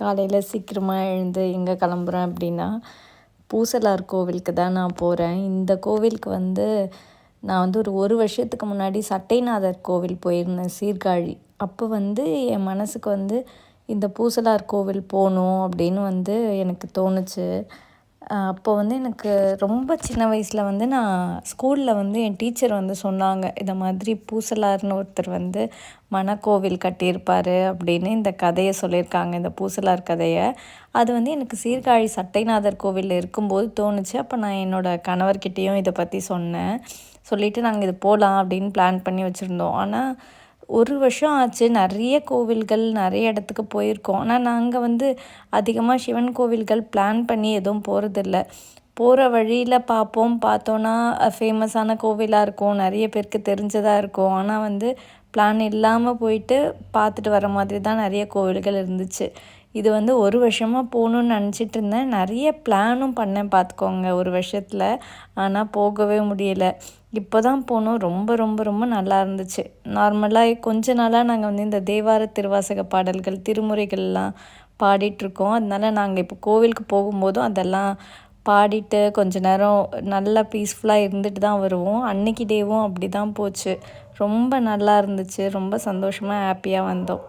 காலையில் சீக்கிரமாக எழுந்து எங்கே கிளம்புறேன் அப்படின்னா, பூசலார் கோவிலுக்கு தான் நான் போகிறேன். இந்த கோவிலுக்கு நான் ஒரு வருஷத்துக்கு முன்னாடி சட்டைநாதர் கோவில் போயிருந்தேன் சீர்காழி. அப்போ என் மனசுக்கு இந்த பூசலார் கோவில் போகணும் அப்படின்னு எனக்கு தோணுச்சு. அப்போ எனக்கு ரொம்ப சின்ன வயசில் நான் ஸ்கூலில் என் டீச்சர் சொன்னாங்க, இதை மாதிரி பூசலார்னு ஒருத்தர் மணக்கோவில் கட்டியிருப்பார் அப்படின்னு இந்த கதையை சொல்லியிருக்காங்க, இந்த பூசலார் கதையை. அது எனக்கு சீர்காழி சட்டைநாதர் கோவிலில் இருக்கும்போது தோணுச்சு. அப்போ நான் என்னோடய கணவர்கிட்டேயும் இதை பற்றி சொன்னேன். சொல்லிவிட்டு நாங்கள் இது போகலாம் அப்படின்னு பிளான் பண்ணி வச்சுருந்தோம். ஆனால் ஒரு வருஷம் ஆச்சு. நிறைய கோவில்கள் நிறைய இடத்துக்கு போயிருக்கோம். ஆனால் நாங்கள் அதிகமாக சிவன் கோவில்கள் பிளான் பண்ணி எதுவும் போகிறதில்ல. போகிற வழியில் பார்த்தோன்னா ஃபேமஸான கோவிலாக இருக்கும், நிறைய பேருக்கு தெரிஞ்சதாக இருக்கும். ஆனால் பிளான் இல்லாமல் போயிட்டு பார்த்துட்டு வர மாதிரி தான் நிறைய கோவில்கள் இருந்துச்சு. இது ஒரு வருஷமாக போகணுன்னு நினச்சிட்டு இருந்தேன். நிறைய பிளானும் பண்ணேன் பார்த்துக்கோங்க ஒரு வருஷத்தில். ஆனால் போகவே முடியலை. இப்போ தான் போனோம். ரொம்ப ரொம்ப ரொம்ப நல்லா இருந்துச்சு. நார்மலாக கொஞ்ச நாளாக நாங்கள் இந்த தேவார திருவாசக பாடல்கள் திருமுறைகள்லாம் பாடிட்டுருக்கோம். அதனால நாங்கள் இப்போ கோவிலுக்கு போகும்போதும் அதெல்லாம் பாடிட்டு கொஞ்ச நேரம் நல்லா பீஸ்ஃபுல்லாக இருந்துட்டு தான் வருவோம். அன்னைக்கு டேவும் அப்படி தான் போச்சு. ரொம்ப நல்லா இருந்துச்சு. ரொம்ப சந்தோஷமாக ஹாப்பியாக வந்தோம்.